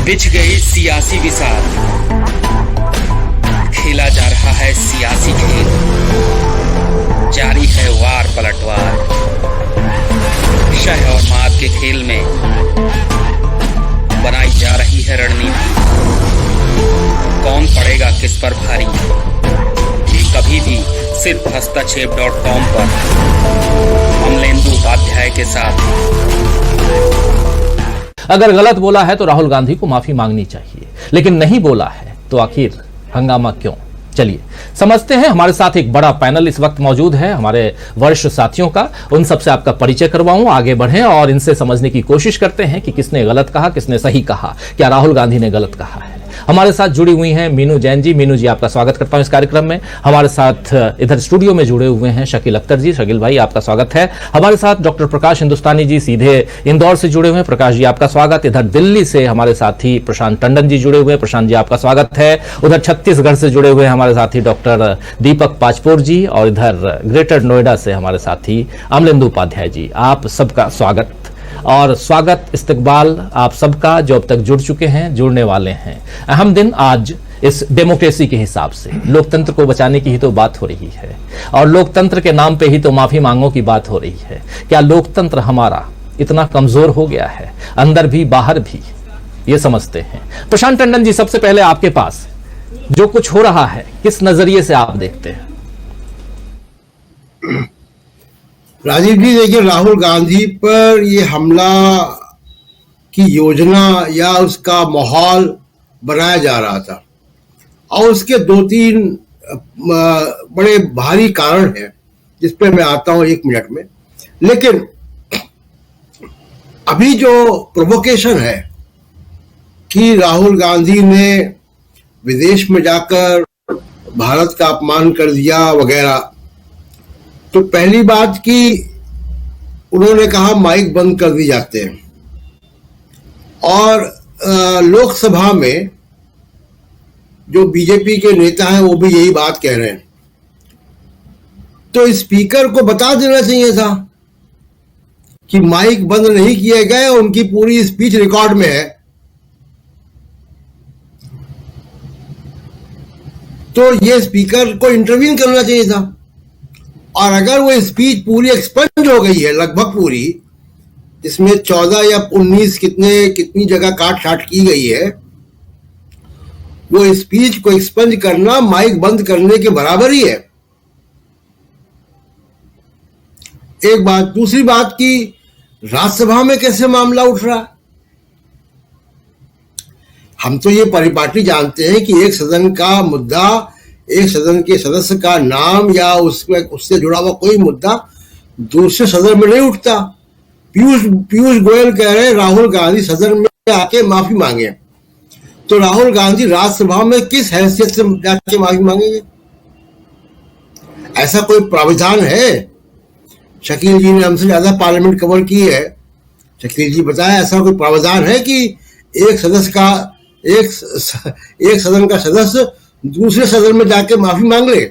बिछ गई सियासी विसार, खेला जा रहा है सियासी खेल, जारी है वार पलटवार। शह और मात के खेल में बनाई जा रही है रणनीति, कौन पड़ेगा किस पर भारी, ये कभी भी सिर्फ हस्तक्षेप.com पर अमलेंदु उपाध्याय के साथ। अगर गलत बोला है तो राहुल गांधी को माफी मांगनी चाहिए, लेकिन नहीं बोला है तो आखिर हंगामा क्यों? चलिए समझते हैं। हमारे साथ एक बड़ा पैनल इस वक्त मौजूद है, हमारे वरिष्ठ साथियों का। उन सबसे आपका परिचय करवाऊं, आगे बढ़ें और इनसे समझने की कोशिश करते हैं कि किसने गलत कहा, किसने सही कहा, क्या राहुल गांधी ने गलत कहा है। हमारे साथ जुड़ी हुई हैं मीनू जैन जी। मीनू जी, आपका स्वागत करता हूं इस कार्यक्रम में। हमारे साथ इधर स्टूडियो में जुड़े हुए हैं शकील अख्तर जी। शकील भाई, आपका स्वागत है। हमारे साथ डॉक्टर प्रकाश हिंदुस्तानी जी सीधे इंदौर से जुड़े हुए हैं। प्रकाश जी, आपका स्वागत। इधर दिल्ली से हमारे साथी प्रशांत टंडन जी जुड़े हुए हैं। प्रशांत जी, आपका स्वागत है। उधर छत्तीसगढ़ से जुड़े हुए हैं हमारे साथी डॉक्टर दीपक पाचपोर जी, और इधर ग्रेटर नोएडा से हमारे साथी अमलेंदु उपाध्याय जी। आप सबका स्वागत और स्वागत इस्तकबाल आप सबका जो अब तक जुड़ चुके हैं, जुड़ने वाले हैं। अहम दिन आज इस डेमोक्रेसी के हिसाब से, लोकतंत्र को बचाने की ही तो बात हो रही है, और लोकतंत्र के नाम पे ही तो माफी मांगों की बात हो रही है। क्या लोकतंत्र हमारा इतना कमजोर हो गया है, अंदर भी बाहर भी? ये समझते हैं। प्रशांत टंडन जी, सबसे पहले आपके पास जो कुछ हो रहा है किस नजरिए से आप देखते हैं? राजीव जी, देखिए, राहुल गांधी पर ये हमला की योजना या उसका माहौल बनाया जा रहा था, और उसके 2-3 बड़े भारी कारण हैं जिस पे मैं आता हूं 1 मिनट में। लेकिन अभी जो प्रोवोकेशन है कि राहुल गांधी ने विदेश में जाकर भारत का अपमान कर दिया वगैरह, तो पहली बात कि उन्होंने कहा माइक बंद कर दिए जाते हैं, और लोकसभा में जो बीजेपी के नेता हैं वो भी यही बात कह रहे हैं। तो स्पीकर को बता देना चाहिए था कि माइक बंद नहीं किए गए, उनकी पूरी स्पीच रिकॉर्ड में है। तो ये स्पीकर को इंटरवीन करना चाहिए था, और अगर वो स्पीच पूरी एक्सपंज हो गई है, लगभग पूरी, इसमें 14 या 19 कितनी जगह काट छाट की गई है, वो स्पीच को एक्सपंज करना माइक बंद करने के बराबर ही है। एक बात। दूसरी बात कि राज्यसभा में कैसे मामला उठ रहा है? हम तो ये परिपाटी जानते हैं कि एक सदन का मुद्दा, एक सदन के सदस्य का नाम या उससे जुड़ा हुआ कोई मुद्दा दूसरे सदन में नहीं उठता। पीयूष गोयल कह रहे हैं राहुल गांधी सदन में आके माफी मांगे, तो राहुल गांधी राज्यसभा में किस हैसियत से जाके माफी मांगेंगे? ऐसा कोई प्राविधान है? शकील जी ने हमसे ज्यादा पार्लियामेंट कवर की है। शकील जी बताया, ऐसा कोई प्रावधान है कि एक सदन का सदस्य दूसरे सदन में जाके माफी मांग ले,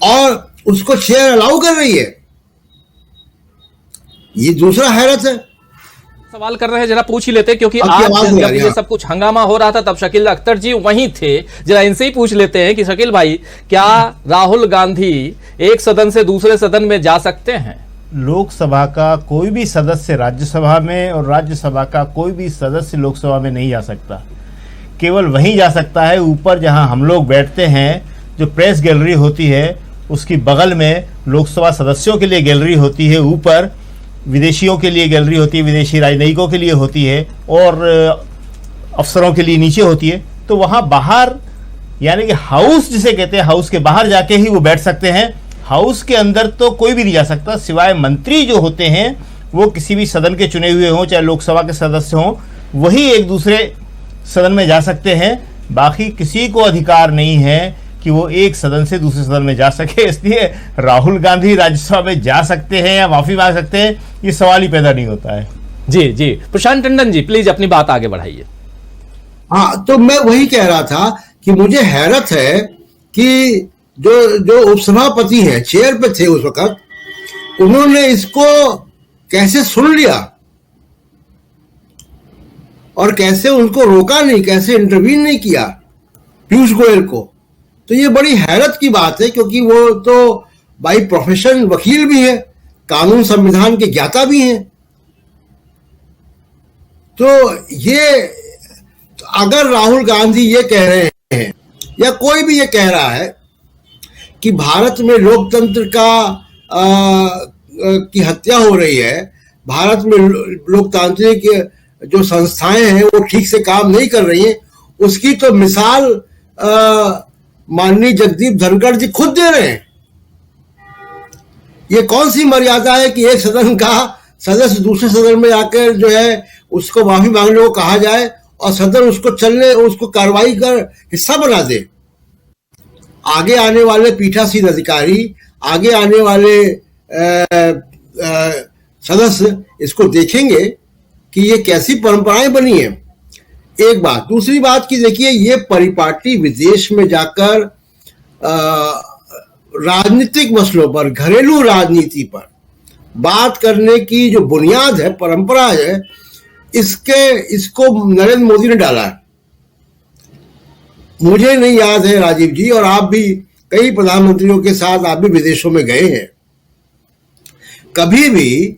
और उसको चेयर अलाउ कर रही है? ये दूसरा हैरत है। सवाल कर रहे हैं, जरा पूछ ही लेते, क्योंकि आज जब ये सब कुछ हंगामा हो रहा था तब शकील अख्तर जी वहीं थे। जरा इनसे ही पूछ लेते हैं कि शकील भाई, क्या राहुल गांधी एक सदन से दूसरे सदन में जा सकते हैं? लोकसभा का कोई भी सदस्य राज्यसभा में और राज्यसभा का कोई भी सदस्य लोकसभा में नहीं जा सकता। केवल वहीं जा सकता है ऊपर जहां हम लोग बैठते हैं, जो प्रेस गैलरी होती है उसकी बगल में लोकसभा सदस्यों के लिए गैलरी होती है, ऊपर विदेशियों के लिए गैलरी होती है, विदेशी राजनयिकों के लिए होती है, और अफसरों के लिए नीचे होती है। तो वहां बाहर, यानी कि हाउस जिसे कहते हैं, हाउस के बाहर जाके ही वो बैठ सकते हैं। हाउस के अंदर तो कोई भी नहीं जा सकता, सिवाय मंत्री जो होते हैं वो किसी भी सदन के चुने हुए हों, चाहे लोकसभा के सदस्य हों, वही एक दूसरे सदन में जा सकते हैं। बाकी किसी को अधिकार नहीं है कि वो एक सदन से दूसरे सदन में जा सके। इसलिए राहुल गांधी राज्यसभा में जा सकते हैं या माफी मांग सकते हैं, ये सवाल ही पैदा नहीं होता है। जी जी, प्रशांत टंडन जी प्लीज अपनी बात आगे बढ़ाइए। हाँ, तो मैं वही कह रहा था कि मुझे हैरत है कि जो उपसभापति हैं, चेयर पे थे उस वक्त, उन्होंने इसको कैसे सुन लिया और कैसे उनको रोका नहीं, कैसे इंटरवीन नहीं किया पीयूष गोयल को। तो ये बड़ी हैरत की बात है, क्योंकि वो तो बाई प्रोफेशन वकील भी है, कानून संविधान के ज्ञाता भी हैं। तो ये अगर राहुल गांधी ये कह रहे हैं या कोई भी ये कह रहा है कि भारत में लोकतंत्र की हत्या हो रही है, भारत में लोकतांत्रिक जो संस्थाएं हैं वो ठीक से काम नहीं कर रही हैं, उसकी तो मिसाल माननीय जगदीप धनखड़ जी खुद दे रहे हैं। ये कौन सी मर्यादा है कि एक सदन का सदस्य दूसरे सदन में आकर जो है उसको माफी मांगने को कहा जाए और सदन उसको कार्रवाई कर हिस्सा बना दे। आगे आने वाले पीठासीन अधिकारी, आगे आने वाले सदस्य इसको देखेंगे कि ये कैसी परंपराएं बनी है। एक बात। दूसरी बात की देखिए, ये परिपाटी विदेश में जाकर राजनीतिक मसलों पर, घरेलू राजनीति पर बात करने की जो बुनियाद है, परंपरा है, इसको नरेंद्र मोदी ने डाला है। मुझे नहीं याद है राजीव जी, और आप भी कई प्रधानमंत्रियों के साथ आप भी विदेशों में गए हैं, कभी भी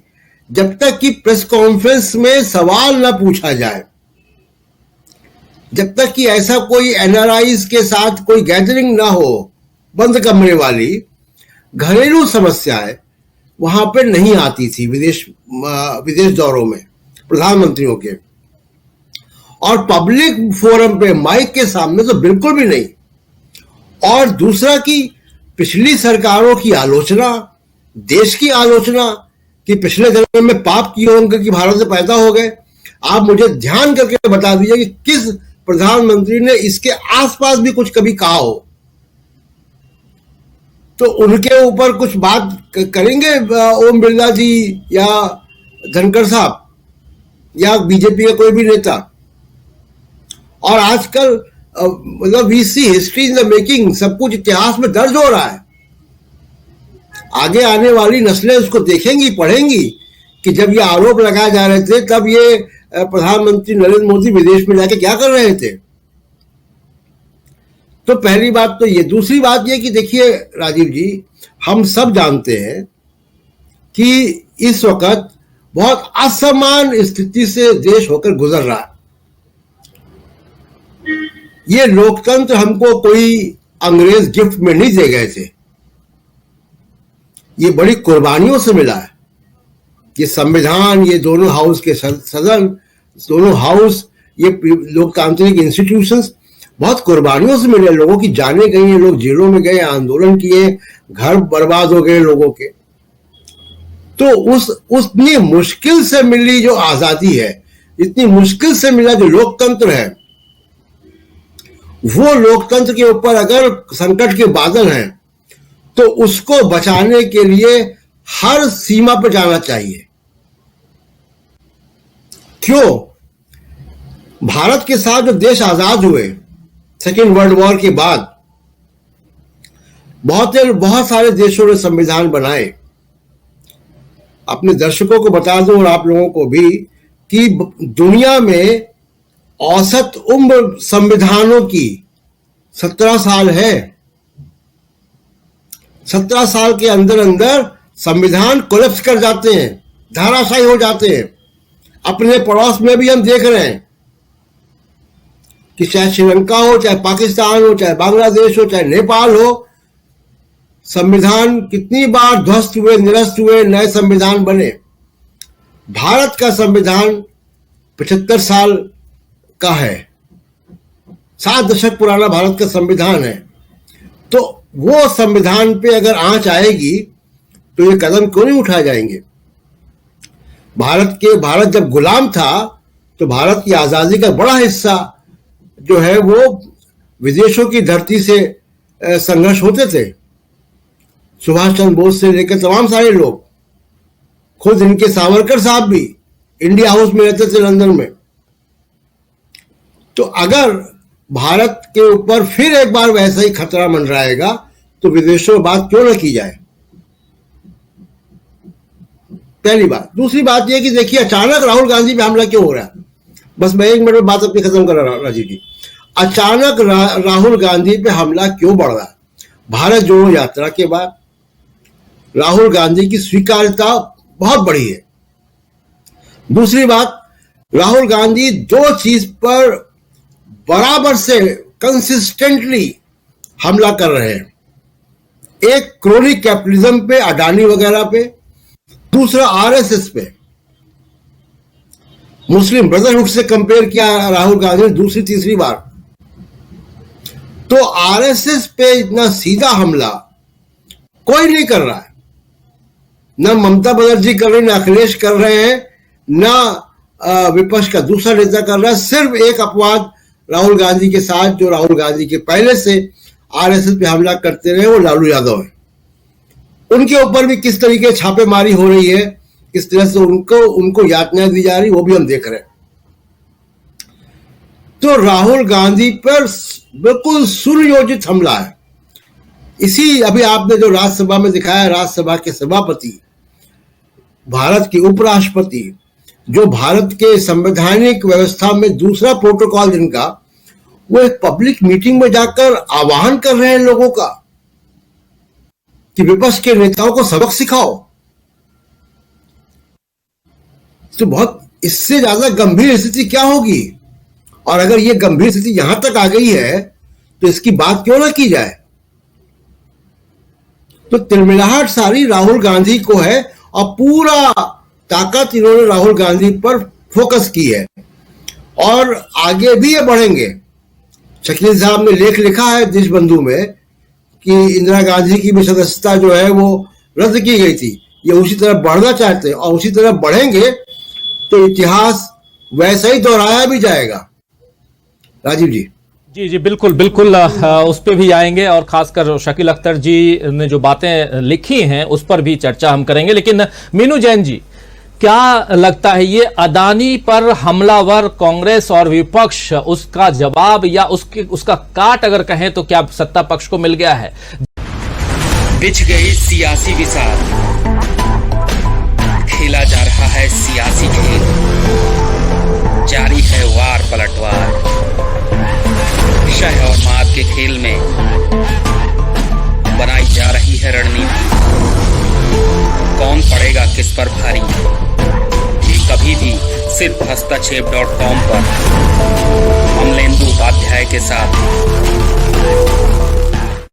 जब तक कि प्रेस कॉन्फ्रेंस में सवाल न पूछा जाए, जब तक कि ऐसा कोई एनआरआईज के साथ कोई गैदरिंग ना हो बंद कमरे वाली, घरेलू समस्याएं वहां पर नहीं आती थी विदेश दौरों में प्रधानमंत्रियों के, और पब्लिक फोरम पे माइक के सामने तो बिल्कुल भी नहीं। और दूसरा कि पिछली सरकारों की आलोचना, देश की आलोचना कि पिछले जन्म में पाप किए होंगे कि भारत से पैदा हो गए। आप मुझे ध्यान करके बता दीजिए कि किस प्रधानमंत्री ने इसके आसपास भी कुछ कभी कहा हो, तो उनके ऊपर कुछ बात करेंगे ओम बिरला जी या धनखड़ साहब या बीजेपी का कोई भी नेता। और आजकल मतलब we see history in the making, सब कुछ इतिहास में दर्ज हो रहा है। आगे आने वाली नस्लें उसको देखेंगी, पढ़ेंगी कि जब ये आरोप लगाए जा रहे थे तब ये प्रधानमंत्री नरेंद्र मोदी विदेश में जाके क्या कर रहे थे। तो पहली बात तो ये। दूसरी बात ये कि देखिए राजीव जी, हम सब जानते हैं कि इस वक्त बहुत असमान स्थिति से देश होकर गुजर रहा है। ये लोकतंत्र हमको कोई अंग्रेज गिफ्ट में नहीं दे गए थे, ये बड़ी कुर्बानियों से मिला है। ये संविधान, ये दोनों हाउस के सदन, दोनों हाउस, ये लोकतांत्रिक इंस्टीट्यूशंस बहुत कुर्बानियों से मिले। लोगों की जानें गई हैं, लोग जेलों में गए, आंदोलन किए, घर बर्बाद हो गए लोगों के। तो उतनी मुश्किल से मिली जो आजादी है, इतनी मुश्किल से मिला जो लोकतंत्र है, वो लोकतंत्र के ऊपर अगर संकट के बादल हैं तो उसको बचाने के लिए हर सीमा पर जाना चाहिए। क्यों? भारत के साथ जो देश आजाद हुए सेकेंड वर्ल्ड वॉर के बाद, बहुत सारे देशों ने संविधान बनाए। अपने दर्शकों को बता दूं और आप लोगों को भी कि दुनिया में औसत उम्र संविधानों की 17 साल है। 17 साल के अंदर अंदर संविधान कोलैप्स कर जाते हैं, धाराशायी हो जाते हैं। अपने पड़ोस में भी हम देख रहे हैं कि चाहे श्रीलंका हो, चाहे पाकिस्तान हो, चाहे बांग्लादेश हो, चाहे नेपाल हो, संविधान कितनी बार ध्वस्त हुए, निरस्त हुए, नए संविधान बने। भारत का संविधान 75 साल का है, 7 दशक पुराना भारत का संविधान है। तो वो संविधान पे अगर आंच आएगी तो ये कदम क्यों नहीं उठाए जाएंगे। भारत जब गुलाम था तो भारत की आजादी का बड़ा हिस्सा जो है वो विदेशों की धरती से संघर्ष होते थे। सुभाष चंद्र बोस से लेकर तमाम सारे लोग, खुद इनके सावरकर साहब भी इंडिया हाउस में रहते थे लंदन में। तो अगर भारत के ऊपर फिर एक बार वैसा ही खतरा मंडराएगा तो विदेशों में बात क्यों न की जाए, पहली बात। दूसरी बात यह कि देखिए अचानक राहुल गांधी पे हमला क्यों हो रहा है। बस मैं 1 मिनट में बात अपनी खत्म कर रहा हूं राजीव जी। अचानक राहुल गांधी पे हमला क्यों बढ़ रहा है? भारत जोड़ो यात्रा के बाद राहुल गांधी की स्वीकार्यता बहुत बढ़ी है। दूसरी बात, राहुल गांधी 2 चीज पर बराबर से कंसिस्टेंटली हमला कर रहे हैं। एक क्रोनिक कैपिटलिज्म पे, अडानी वगैरह पे, दूसरा आरएसएस पे। मुस्लिम ब्रदरहुड से कंपेयर किया राहुल गांधी ने दूसरी तीसरी बार। तो आरएसएस पे इतना सीधा हमला कोई नहीं कर रहा है। ना ममता बनर्जी कर रही, ना अखिलेश कर रहे हैं, ना विपक्ष का दूसरा नेता कर रहा है। सिर्फ एक अपवाद राहुल गांधी के साथ, जो राहुल गांधी के पहले से आरएसएस पे हमला करते रहे, वो लालू यादव है। उनके ऊपर भी किस तरीके छापेमारी हो रही है, किस तरह से उनको यातनाएं दी जा रही, वो भी हम देख रहे हैं। तो राहुल गांधी पर बिल्कुल सुनियोजित हमला है। इसी अभी आपने जो राज्यसभा में दिखाया, राज्यसभा के सभापति, भारत के उपराष्ट्रपति, जो भारत के संवैधानिक व्यवस्था में दूसरा प्रोटोकॉल जिनका, वो एक पब्लिक मीटिंग में जाकर आह्वान कर रहे हैं लोगों का कि विपक्ष के नेताओं को सबक सिखाओ। तो बहुत इससे ज्यादा गंभीर स्थिति क्या होगी? और अगर ये गंभीर स्थिति यहां तक आ गई है तो इसकी बात क्यों ना की जाए? तो तिलमिलाहट सारी राहुल गांधी को है और पूरा ताकत इन्होंने राहुल गांधी पर फोकस की है और आगे भी ये बढ़ेंगे। शकील साहब ने लेख लिखा है देशबंधु में कि इंदिरा गांधी की भी सदस्यता जो है वो रद्द की गई थी। ये उसी तरह बढ़ना चाहते हैं और उसी तरह बढ़ेंगे तो इतिहास वैसा ही दोहराया भी जाएगा। राजीव जी। जी जी, बिल्कुल बिल्कुल, उस पर भी आएंगे और खासकर शकील अख्तर जी ने जो बातें लिखी हैं उस पर भी चर्चा हम करेंगे। लेकिन मीनू जैन जी, क्या लगता है ये अदानी पर हमलावर कांग्रेस और विपक्ष, उसका जवाब या उसका काट अगर कहें तो क्या सत्ता पक्ष को मिल गया है? बिछ गई सियासी विसार, खेला जा रहा है सियासी खेल, जारी है वार पलटवार। शह और मात के खेल में बनाई जा रही है रणनीति। कौन पड़ेगा किस पर भारी, ये कभी भी सिर्फ हस्तक्षेप.com पर अमलेंदु उपाध्याय के साथ